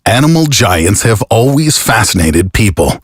Animal giants have always fascinated people.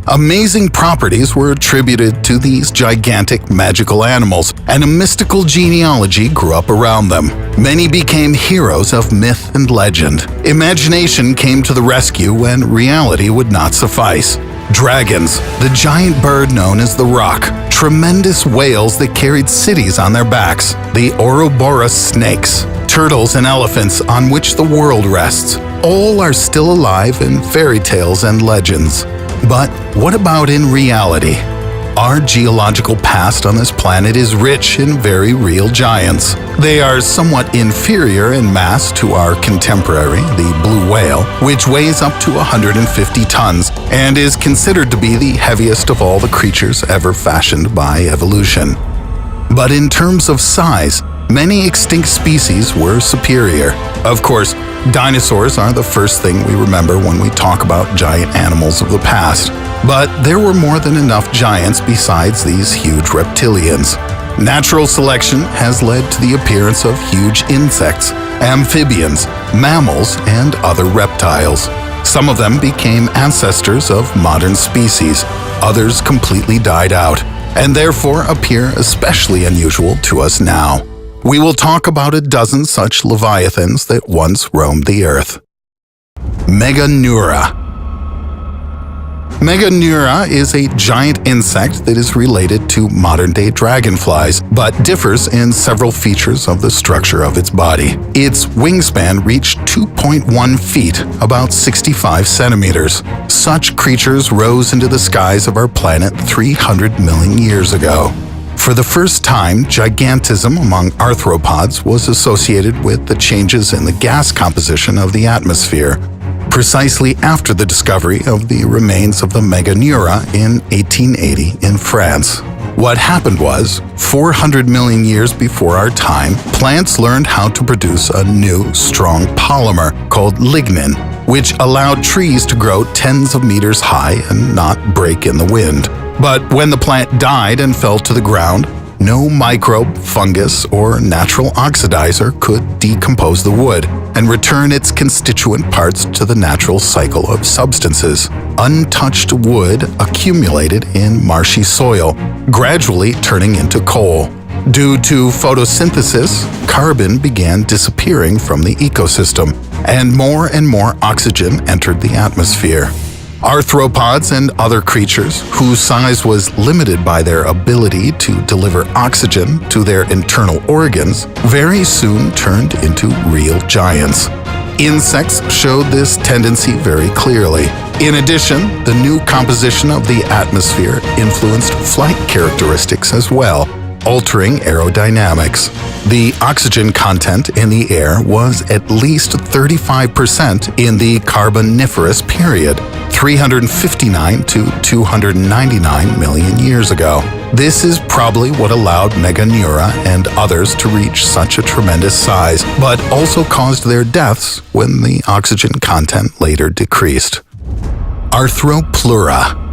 Amazing properties were attributed to these gigantic magical animals, and a mystical genealogy grew up around them. Many became heroes of myth and legend. Imagination came to the rescue when reality would not suffice. Dragons, the giant bird known as the Roc, tremendous whales that carried cities on their backs, the Ouroboros snakes, turtles and elephants on which the world rests, all are still alive in fairy tales and legends. But what about in reality? Our geological past on this planet is rich in very real giants. They are somewhat inferior in mass to our contemporary, the blue whale, which weighs up to 150 tons and is considered to be the heaviest of all the creatures ever fashioned by evolution. But in terms of size, many extinct species were superior. Of course, dinosaurs are the first thing we remember when we talk about giant animals of the past. But there were more than enough giants besides these huge reptilians. Natural selection has led to the appearance of huge insects, amphibians, mammals, and other reptiles. Some of them became ancestors of modern species, others completely died out, and therefore appear especially unusual to us now. We will talk about a dozen such leviathans that once roamed the earth. Meganeura. Meganeura is a giant insect that is related to modern-day dragonflies, but differs in several features of the structure of its body. Its wingspan reached 2.1 feet, about 65 centimeters. Such creatures rose into the skies of our planet 300 million years ago. For the first time, gigantism among arthropods was associated with the changes in the gas composition of the atmosphere, precisely after the discovery of the remains of the Meganeura in 1880 in France. What happened was, 400 million years before our time, plants learned how to produce a new, strong polymer called lignin, which allowed trees to grow tens of meters high and not break in the wind. But when the plant died and fell to the ground, no microbe, fungus, or natural oxidizer could decompose the wood and return its constituent parts to the natural cycle of substances. Untouched wood accumulated in marshy soil, gradually turning into coal. Due to photosynthesis, carbon began disappearing from the ecosystem, and more oxygen entered the atmosphere. Arthropods and other creatures, whose size was limited by their ability to deliver oxygen to their internal organs, very soon turned into real giants. Insects showed this tendency very clearly. In addition, the new composition of the atmosphere influenced flight characteristics as well, altering aerodynamics. The oxygen content in the air was at least 35% in the Carboniferous period, 359 to 299 million years ago. This is probably what allowed Meganeura and others to reach such a tremendous size, but also caused their deaths when the oxygen content later decreased. Arthropleura.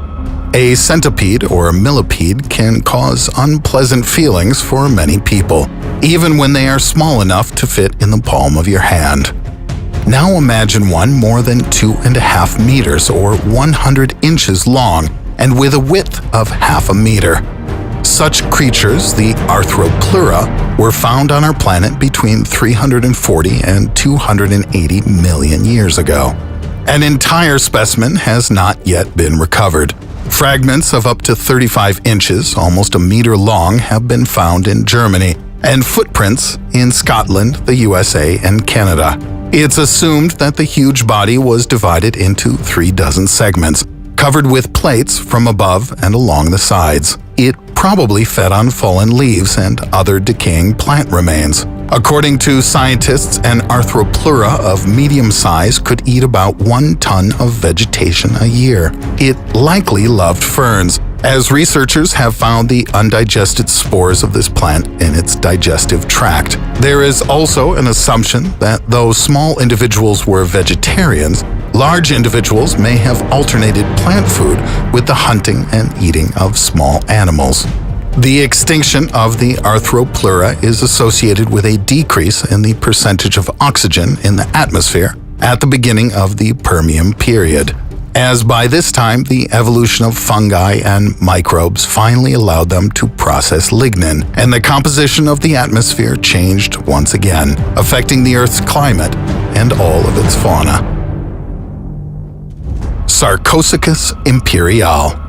A centipede or a millipede can cause unpleasant feelings for many people, even when they are small enough to fit in the palm of your hand. Now imagine one more than 2.5 meters or 100 inches long and with a width of half a meter. Such creatures, the Arthropleura, were found on our planet between 340 and 280 million years ago. An entire specimen has not yet been recovered. Fragments of up to 35 inches, almost a meter long, have been found in Germany, and footprints in Scotland, the USA, and Canada. It's assumed that the huge body was divided into 36 segments, covered with plates from above and along the sides. It probably fed on fallen leaves and other decaying plant remains. According to scientists, an Arthropleura of medium size could eat about 1 ton of vegetation a year. It likely loved ferns, as researchers have found the undigested spores of this plant in its digestive tract. There is also an assumption that though small individuals were vegetarians, large individuals may have alternated plant food with the hunting and eating of small animals. The extinction of the Arthropleura is associated with a decrease in the percentage of oxygen in the atmosphere at the beginning of the Permian period, as by this time the evolution of fungi and microbes finally allowed them to process lignin, and the composition of the atmosphere changed once again, affecting the Earth's climate and all of its fauna. Sarcosuchus imperiale.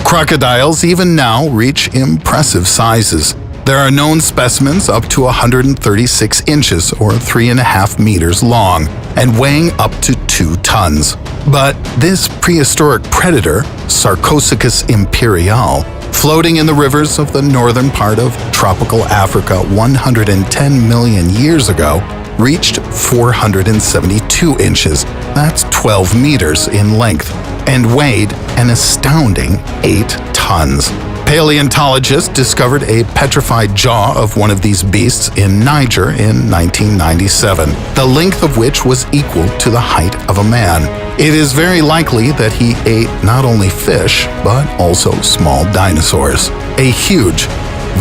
Crocodiles even now reach impressive sizes. There are known specimens up to 136 inches or 3.5 meters long and weighing up to 2 tons. But this prehistoric predator, Sarcosuchus imperiale, floating in the rivers of the northern part of tropical Africa 110 million years ago, reached 472 inches, that's 12 meters in length, and weighed an astounding 8 tons. Paleontologists discovered a petrified jaw of one of these beasts in Niger in 1997, the length of which was equal to the height of a man. It is very likely that he ate not only fish, but also small dinosaurs. A huge,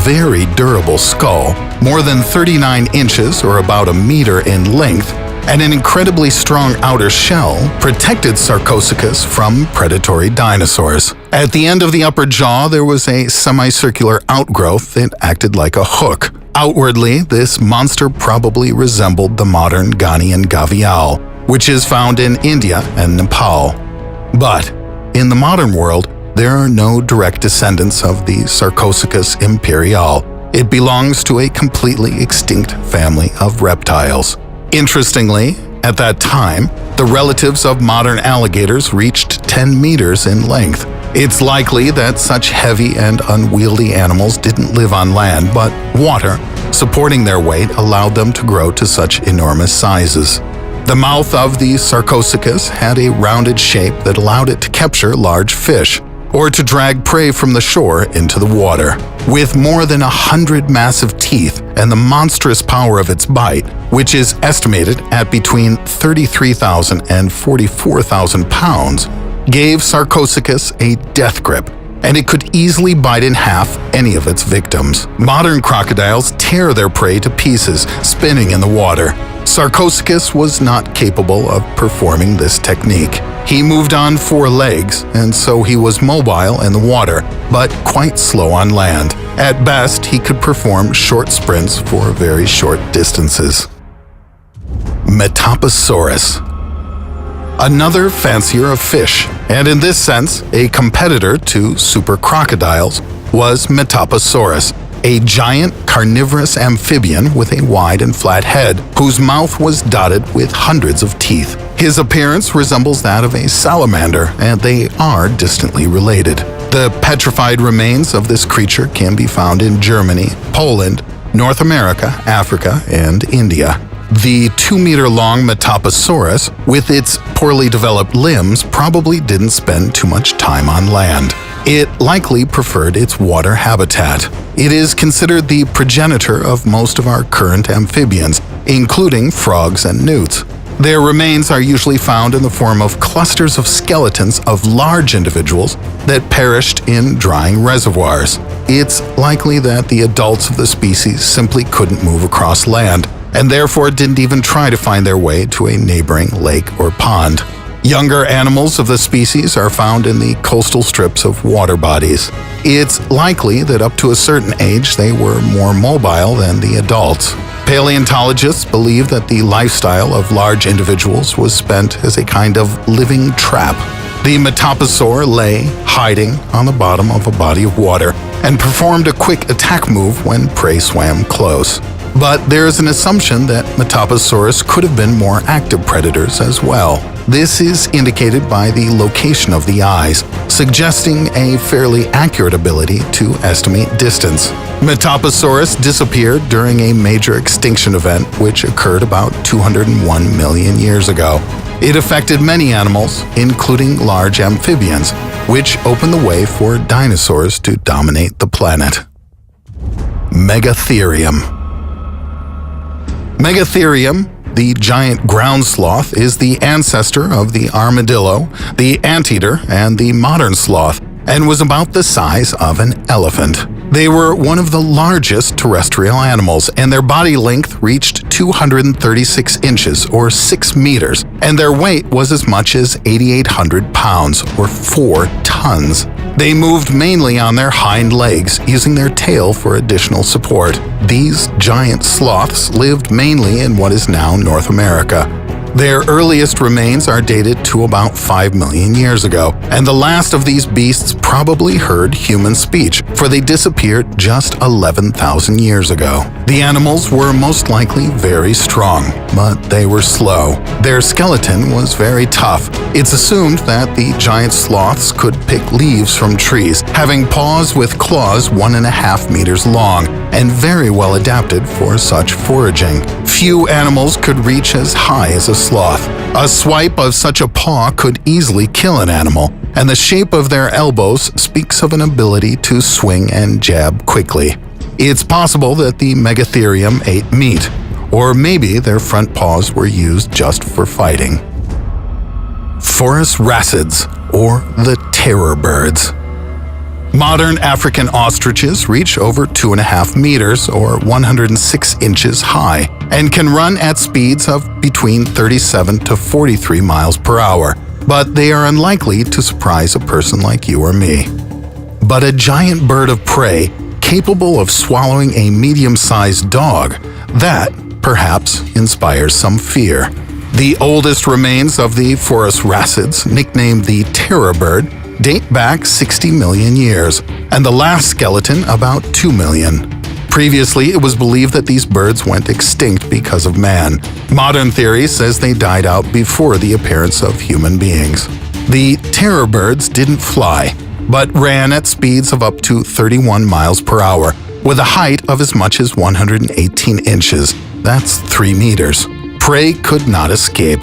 very durable skull, more than 39 inches or about a meter in length, and an incredibly strong outer shell protected Sarcosuchus from predatory dinosaurs. At the end of the upper jaw, there was a semicircular outgrowth that acted like a hook. Outwardly, this monster probably resembled the modern Ghanaian gavial, which is found in India and Nepal. But in the modern world, there are no direct descendants of the Sarcosuchus imperiale. It belongs to a completely extinct family of reptiles. Interestingly, at that time, the relatives of modern alligators reached 10 meters in length. It's likely that such heavy and unwieldy animals didn't live on land, but water, supporting their weight, allowed them to grow to such enormous sizes. The mouth of the Sarcosuchus had a rounded shape that allowed it to capture large fish, or to drag prey from the shore into the water. With more than 100 massive teeth and the monstrous power of its bite, which is estimated at between 33,000 and 44,000 pounds, gave Sarcosuchus a death grip, and it could easily bite in half any of its victims. Modern crocodiles tear their prey to pieces, spinning in the water. Sarcosuchus was not capable of performing this technique. He moved on 4 legs, and so he was mobile in the water, but quite slow on land. At best, he could perform short sprints for very short distances. Metaposaurus. Another fancier of fish, and in this sense, a competitor to super crocodiles, was Metaposaurus, a giant carnivorous amphibian with a wide and flat head, whose mouth was dotted with hundreds of teeth. His appearance resembles that of a salamander, and they are distantly related. The petrified remains of this creature can be found in Germany, Poland, North America, Africa, and India. The 2-meter-long Metaposaurus, with its poorly developed limbs, probably didn't spend too much time on land. It likely preferred its water habitat. It is considered the progenitor of most of our current amphibians, including frogs and newts. Their remains are usually found in the form of clusters of skeletons of large individuals that perished in drying reservoirs. It's likely that the adults of the species simply couldn't move across land, and therefore didn't even try to find their way to a neighboring lake or pond. Younger animals of the species are found in the coastal strips of water bodies. It's likely that up to a certain age they were more mobile than the adults. Paleontologists believe that the lifestyle of large individuals was spent as a kind of living trap. The Metaposaur lay hiding on the bottom of a body of water and performed a quick attack move when prey swam close. But there is an assumption that Metaposaurus could have been more active predators as well. This is indicated by the location of the eyes, suggesting a fairly accurate ability to estimate distance. Metaposaurus disappeared during a major extinction event which occurred about 201 million years ago. It affected many animals, including large amphibians, which opened the way for dinosaurs to dominate the planet. Megatherium. Megatherium, the giant ground sloth, is the ancestor of the armadillo, the anteater, and the modern sloth, and was about the size of an elephant. They were one of the largest terrestrial animals, and their body length reached 236 inches or 6 meters, and their weight was as much as 8,800 pounds or 4 tons. They moved mainly on their hind legs, using their tail for additional support. These giant sloths lived mainly in what is now North America. Their earliest remains are dated to about 5 million years ago, and the last of these beasts probably heard human speech, for they disappeared just 11,000 years ago. The animals were most likely very strong, but they were slow. Their skeleton was very tough. It's assumed that the giant sloths could pick leaves from trees, having paws with claws 1.5 meters long, and very well adapted for such foraging. Few animals could reach as high as a sloth. A swipe of such a paw could easily kill an animal, and the shape of their elbows speaks of an ability to swing and jab quickly. It's possible that the Megatherium ate meat, or maybe their front paws were used just for fighting. Phorusrhacids, or the terror birds. Modern African ostriches reach over 2.5 meters or 106 inches high and can run at speeds of between 37 to 43 miles per hour, but they are unlikely to surprise a person like you or me. But a giant bird of prey capable of swallowing a medium-sized dog, that perhaps inspires some fear. The oldest remains of the Phorusrhacids, nicknamed the terror bird, date back 60 million years, and the last skeleton about 2 million. Previously, it was believed that these birds went extinct because of man. Modern theory says they died out before the appearance of human beings. The terror birds didn't fly, but ran at speeds of up to 31 miles per hour, with a height of as much as 118 inches. That's 3 meters. Prey could not escape.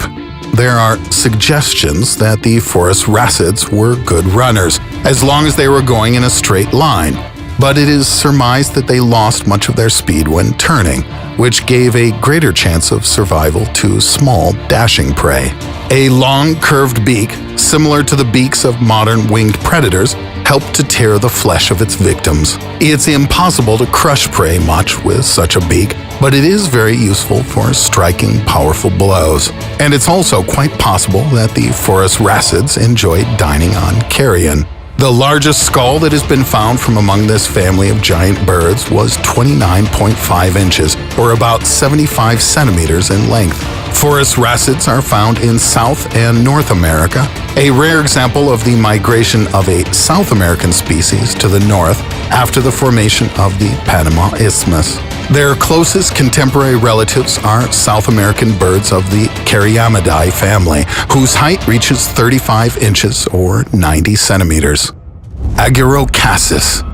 There are suggestions that the Phorusrhacids were good runners, as long as they were going in a straight line, but it is surmised that they lost much of their speed when turning, which gave a greater chance of survival to small, dashing prey. A long, curved beak, similar to the beaks of modern winged predators, helped to tear the flesh of its victims. It's impossible to crush prey much with such a beak, but it is very useful for striking powerful blows. And it's also quite possible that the Phorusrhacids enjoyed dining on carrion. The largest skull that has been found from among this family of giant birds was 29.5 inches, or about 75 centimeters in length. Phorusrhacids are found in South and North America, a rare example of the migration of a South American species to the north after the formation of the Panama Isthmus. Their closest contemporary relatives are South American birds of the Cariamidae family, whose height reaches 35 inches or 90 centimeters. Agorocassis.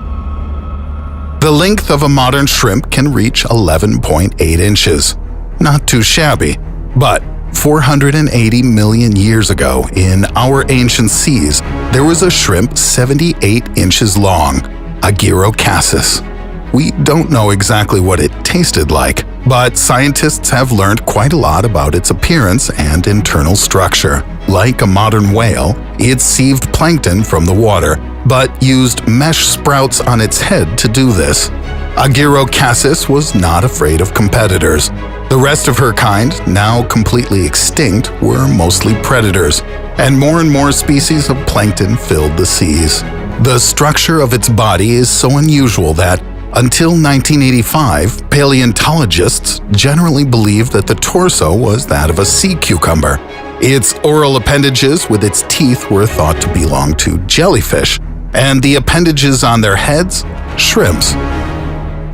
The length of a modern shrimp can reach 11.8 inches. Not too shabby, but 480 million years ago, in our ancient seas, there was a shrimp 78 inches long, Agorocassis. We don't know exactly what it tasted like, but scientists have learned quite a lot about its appearance and internal structure. Like a modern whale, it sieved plankton from the water, but used mesh sprouts on its head to do this. Agorocassis was not afraid of competitors. The rest of her kind, now completely extinct, were mostly predators, and more species of plankton filled the seas. The structure of its body is so unusual that, until 1985, paleontologists generally believed that the torso was that of a sea cucumber. Its oral appendages with its teeth were thought to belong to jellyfish, and the appendages on their heads, shrimps.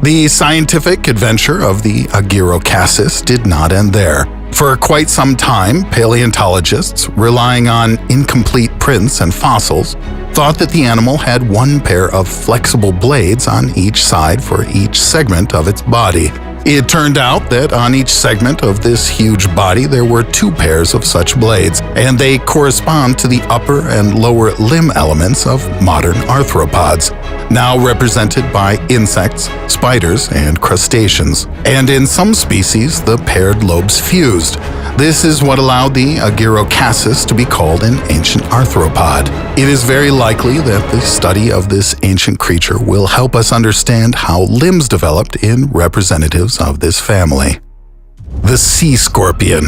The scientific adventure of the Agorocassis did not end there. For quite some time, paleontologists, relying on incomplete prints and fossils, thought that the animal had one pair of flexible blades on each side for each segment of its body. It turned out that on each segment of this huge body there were 2 pairs of such blades, and they correspond to the upper and lower limb elements of modern arthropods, now represented by insects, spiders, and crustaceans. And in some species, the paired lobes fused. This is what allowed the Agirocassis to be called an ancient arthropod. It is very likely that the study of this ancient creature will help us understand how limbs developed in representatives of this family. The sea scorpion.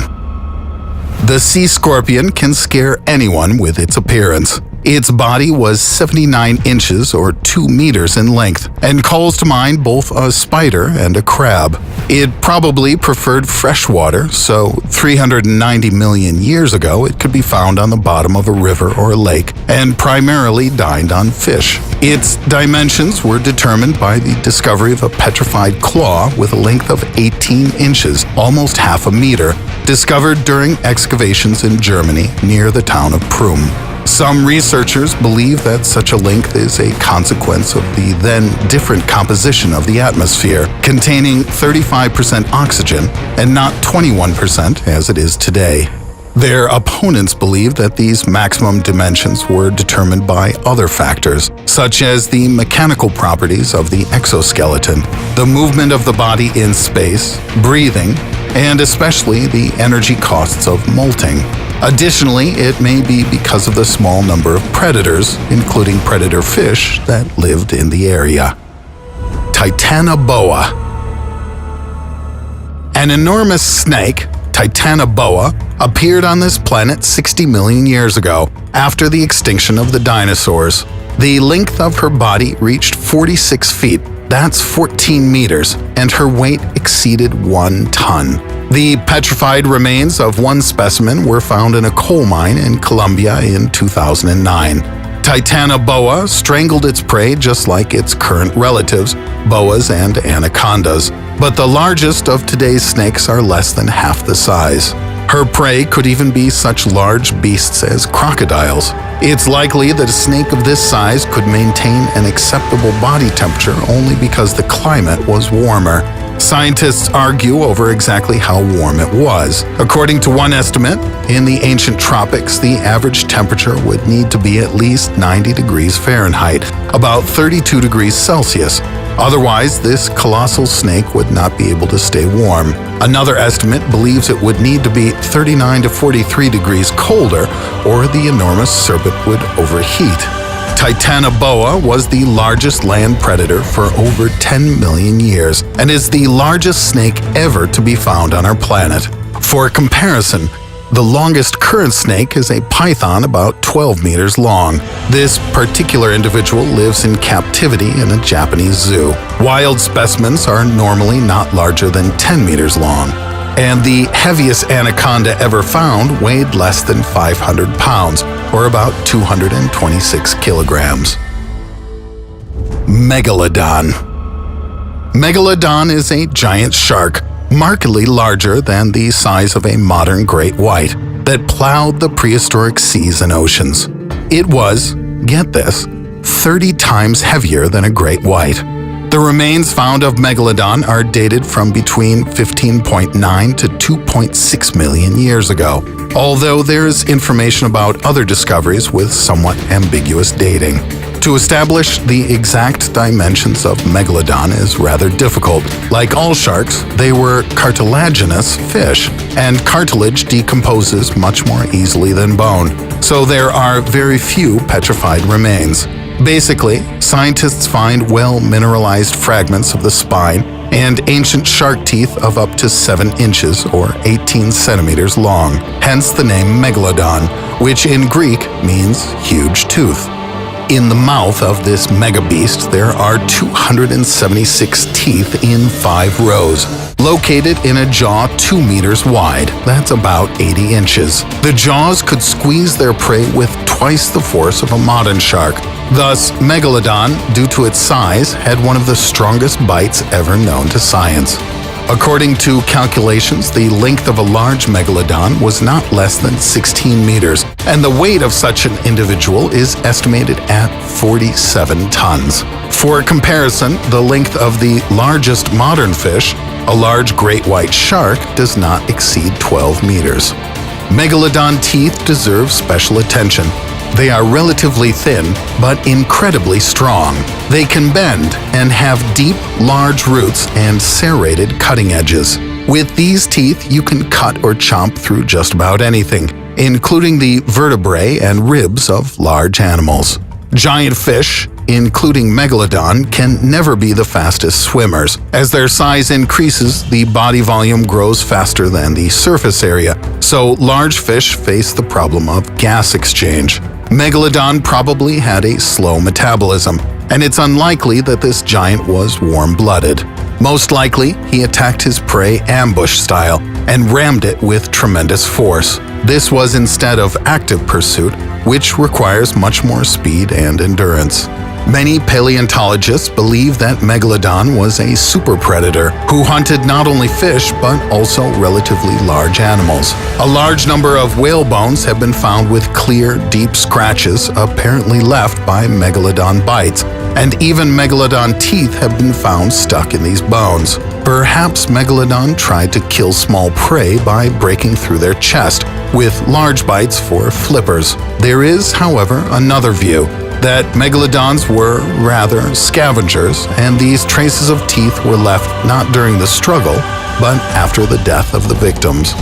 The sea scorpion can scare anyone with its appearance. Its body was 79 inches or 2 meters in length and calls to mind both a spider and a crab. It probably preferred fresh water, so 390 million years ago it could be found on the bottom of a river or a lake and primarily dined on fish. Its dimensions were determined by the discovery of a petrified claw with a length of 18 inches, almost half a meter, discovered during excavations in Germany near the town of Prüm. Some researchers believe that such a length is a consequence of the then different composition of the atmosphere, containing 35% oxygen and not 21% as it is today. Their opponents believe that these maximum dimensions were determined by other factors, such as the mechanical properties of the exoskeleton, the movement of the body in space, breathing, and especially the energy costs of molting. Additionally, it may be because of the small number of predators, including predator fish, that lived in the area. Titanoboa. An enormous snake, Titanoboa, appeared on this planet 60 million years ago, after the extinction of the dinosaurs. The length of her body reached 46 feet, that's 14 meters, and her weight exceeded 1 ton. The petrified remains of one specimen were found in a coal mine in Colombia in 2009. Titanoboa strangled its prey just like its current relatives, boas and anacondas, but the largest of today's snakes are less than half the size. Her prey could even be such large beasts as crocodiles. It's likely that a snake of this size could maintain an acceptable body temperature only because the climate was warmer. Scientists argue over exactly how warm it was. According to one estimate, in the ancient tropics, the average temperature would need to be at least 90 degrees Fahrenheit, about 32 degrees Celsius. Otherwise, this colossal snake would not be able to stay warm. Another estimate believes it would need to be 39 to 43 degrees colder, or the enormous serpent would overheat. Titanoboa was the largest land predator for over 10 million years and is the largest snake ever to be found on our planet. For comparison, the longest current snake is a python about 12 meters long. This particular individual lives in captivity in a Japanese zoo. Wild specimens are normally not larger than 10 meters long, and the heaviest anaconda ever found weighed less than 500 pounds, or about 226 kilograms. Megalodon. Megalodon is a giant shark, markedly larger than the size of a modern great white, that plowed the prehistoric seas and oceans. It was, get this, 30 times heavier than a great white. The remains found of Megalodon are dated from between 15.9 to 2.6 million years ago, although there is information about other discoveries with somewhat ambiguous dating. To establish the exact dimensions of Megalodon is rather difficult. Like all sharks, they were cartilaginous fish, and cartilage decomposes much more easily than bone, so there are very few petrified remains. Basically, scientists find well-mineralized fragments of the spine and ancient shark teeth of up to 7 inches or 18 centimeters long, hence the name Megalodon, which in Greek means huge tooth. In the mouth of this megabeast, there are 276 teeth in 5 rows, located in a jaw 2 meters wide. That's about 80 inches. The jaws could squeeze their prey with twice the force of a modern shark. Thus, Megalodon, due to its size, had one of the strongest bites ever known to science. According to calculations, the length of a large megalodon was not less than 16 meters, and the weight of such an individual is estimated at 47 tons. For comparison, the length of the largest modern fish, A large great white shark does not exceed 12 meters. Megalodon teeth deserve special attention. They are relatively thin, but incredibly strong. They can bend and have deep, large roots and serrated cutting edges. With these teeth, you can cut or chomp through just about anything, including the vertebrae and ribs of large animals. Giant fish, including Megalodon, can never be the fastest swimmers. As their size increases, the body volume grows faster than the surface area, so large fish face the problem of gas exchange. Megalodon probably had a slow metabolism, and it's unlikely that this giant was warm-blooded. Most likely, he attacked his prey ambush-style and rammed it with tremendous force. This was instead of active pursuit, which requires much more speed and endurance. Many paleontologists believe that Megalodon was a super predator who hunted not only fish but also relatively large animals. A large number of whale bones have been found with clear, deep scratches apparently left by Megalodon bites, and even Megalodon teeth have been found stuck in these bones. Perhaps Megalodon tried to kill small prey by breaking through their chest, with large bites for flippers. There is, however, another view that Megalodons were rather scavengers, and these traces of teeth were left not during the struggle, but after the death of the victims.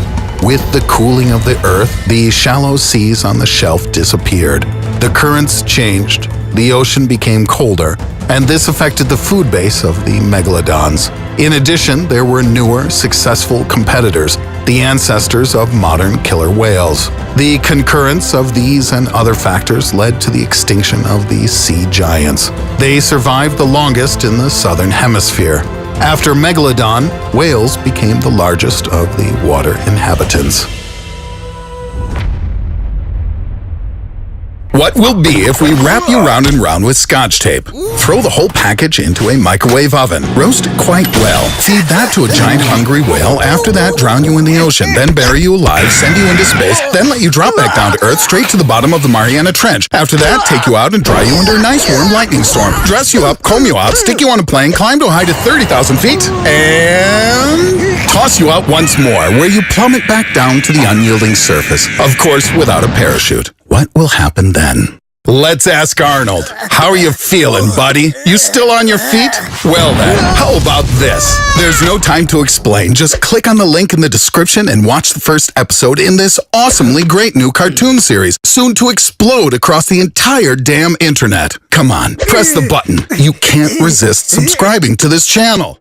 With the cooling of the Earth, the shallow seas on the shelf disappeared. The currents changed, the ocean became colder, and this affected the food base of the Megalodons. In addition, there were newer, successful competitors, the ancestors of modern killer whales. The concurrence of these and other factors led to the extinction of the sea giants. They survived the longest in the southern hemisphere. After Megalodon, whales became the largest of the water inhabitants. What will be if we wrap you round and round with Scotch tape? Throw the whole package into a microwave oven. Roast it quite well. Feed that to a giant hungry whale. After that, drown you in the ocean. Then bury you alive, send you into space, then let you drop back down to Earth straight to the bottom of the Mariana Trench. After that, take you out and dry you under a nice warm lightning storm. Dress you up, comb you out, stick you on a plane, climb to a height of 30,000 feet, and toss you out once more, where you plummet back down to the unyielding surface. Of course, without a parachute. What will happen then? Let's ask Arnold. How are you feeling, buddy? You still on your feet? Well then, how about this? There's no time to explain. Just click on the link in the description and watch the first episode in this awesomely great new cartoon series, soon to explode across the entire damn internet. Come on, press the button. You can't resist subscribing to this channel.